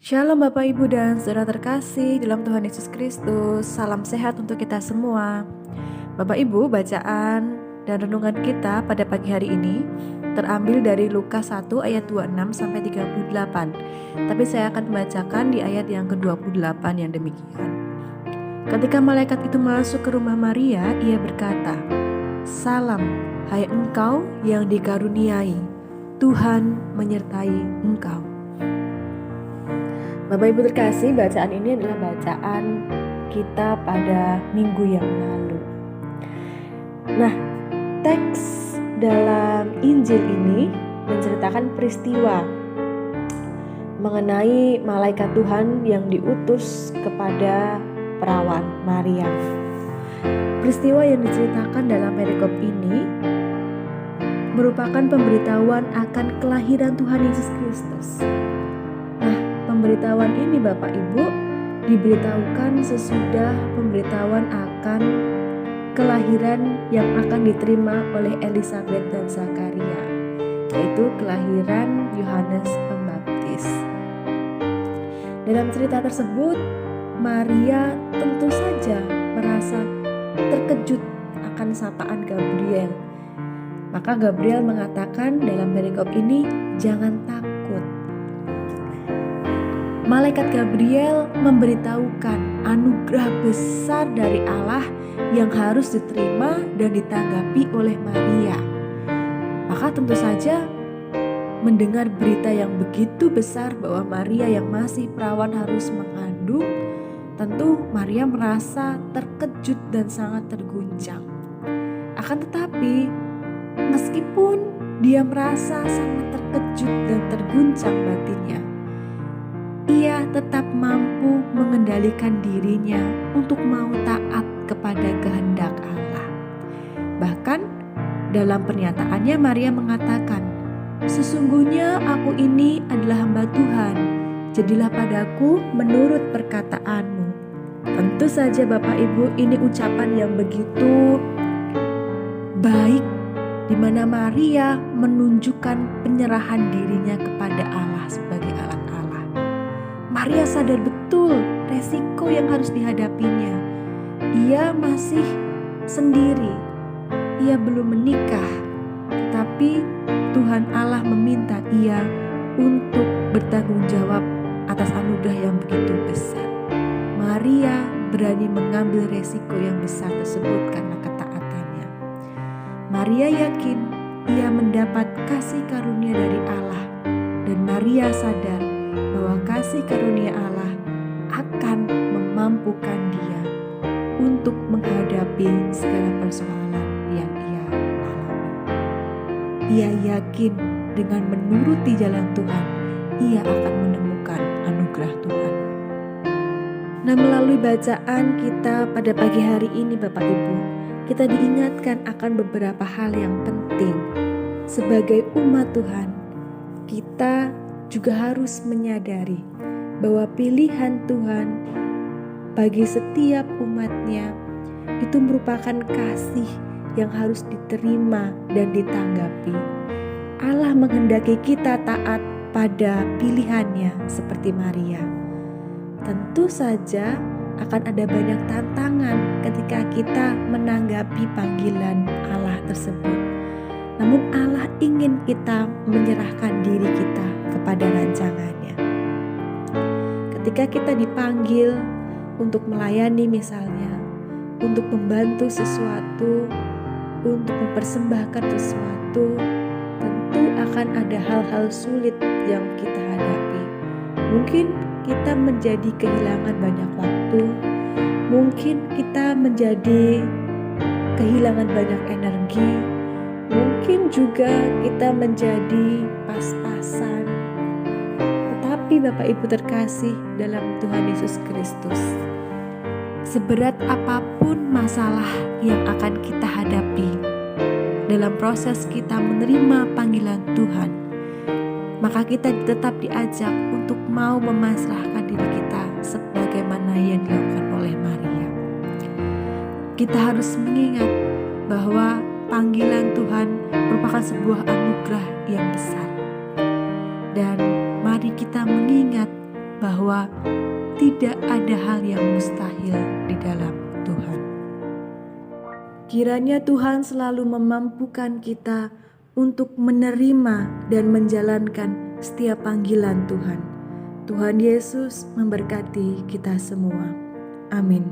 Shalom Bapak Ibu dan Saudara terkasih dalam Tuhan Yesus Kristus. Salam sehat untuk kita semua. Bapak Ibu, bacaan dan renungan kita pada pagi hari ini terambil dari Lukas 1 ayat 26 sampai 38. Tapi saya akan membacakan di ayat yang ke-28 yang demikian. Ketika malaikat itu masuk ke rumah Maria, ia berkata, "Salam, hai engkau yang dikaruniai, Tuhan menyertai engkau." Bapak Ibu terkasih, bacaan ini adalah bacaan kita pada minggu yang lalu. Nah, teks dalam Injil ini menceritakan peristiwa mengenai malaikat Tuhan yang diutus kepada perawan Maria. Peristiwa yang diceritakan dalam perikop ini merupakan pemberitahuan akan kelahiran Tuhan Yesus Kristus. Pemberitahuan ini Bapak Ibu diberitahukan sesudah pemberitahuan akan kelahiran yang akan diterima oleh Elizabeth dan Zakaria, yaitu kelahiran Yohanes Pembaptis. Dalam cerita tersebut, Maria tentu saja merasa terkejut akan sapaan Gabriel. Maka Gabriel mengatakan dalam perikop ini, "Jangan takut." Malaikat Gabriel memberitahukan anugerah besar dari Allah yang harus diterima dan ditanggapi oleh Maria. Maka tentu saja mendengar berita yang begitu besar bahwa Maria yang masih perawan harus mengandung, tentu Maria merasa terkejut dan sangat terguncang. Akan tetapi, meskipun dia merasa sangat terkejut dan terguncang batinnya, ia tetap mampu mengendalikan dirinya untuk mau taat kepada kehendak Allah. Bahkan dalam pernyataannya Maria mengatakan, "Sesungguhnya aku ini adalah hamba Tuhan, jadilah padaku menurut perkataanmu." Tentu saja Bapak Ibu, ini ucapan yang begitu baik, di mana Maria menunjukkan penyerahan dirinya kepada Allah sebagai alat Allah. Maria sadar betul resiko yang harus dihadapinya. Ia masih sendiri, ia belum menikah, tetapi Tuhan Allah meminta ia untuk bertanggung jawab atas anugerah yang begitu besar. Maria berani mengambil resiko yang besar tersebut karena ketaatannya. Maria yakin ia mendapat kasih karunia dari Allah, dan Maria sadar bahwa kasih karunia Allah akan memampukan dia untuk menghadapi segala persoalan yang ia alami. Ia yakin dengan menuruti jalan Tuhan, ia akan menemukan anugerah Tuhan. Nah, melalui bacaan kita pada pagi hari ini Bapak Ibu, kita diingatkan akan beberapa hal yang penting. Sebagai umat Tuhan, kita juga harus menyadari bahwa pilihan Tuhan bagi setiap umatnya itu merupakan kasih yang harus diterima dan ditanggapi. Allah menghendaki kita taat pada pilihannya seperti Maria. Tentu saja akan ada banyak tantangan ketika kita menanggapi panggilan Allah tersebut. Namun Allah ingin kita menyerahkan diri kita kepada rancangannya. Ketika kita dipanggil untuk melayani misalnya, untuk membantu sesuatu, untuk mempersembahkan sesuatu, tentu akan ada hal-hal sulit yang kita hadapi. Mungkin kita menjadi kehilangan banyak waktu, mungkin kita menjadi kehilangan banyak energi, mungkin juga kita menjadi pas-pasan. Tetapi Bapak Ibu terkasih dalam Tuhan Yesus Kristus, seberat apapun masalah yang akan kita hadapi dalam proses kita menerima panggilan Tuhan, maka kita tetap diajak untuk mau memasrahkan diri kita sebagaimana yang dilakukan oleh Maria. Kita harus mengingat bahwa panggilan Tuhan merupakan sebuah anugerah yang besar. Dan mari kita mengingat bahwa tidak ada hal yang mustahil di dalam Tuhan. Kiranya Tuhan selalu memampukan kita untuk menerima dan menjalankan setiap panggilan Tuhan. Tuhan Yesus memberkati kita semua. Amin.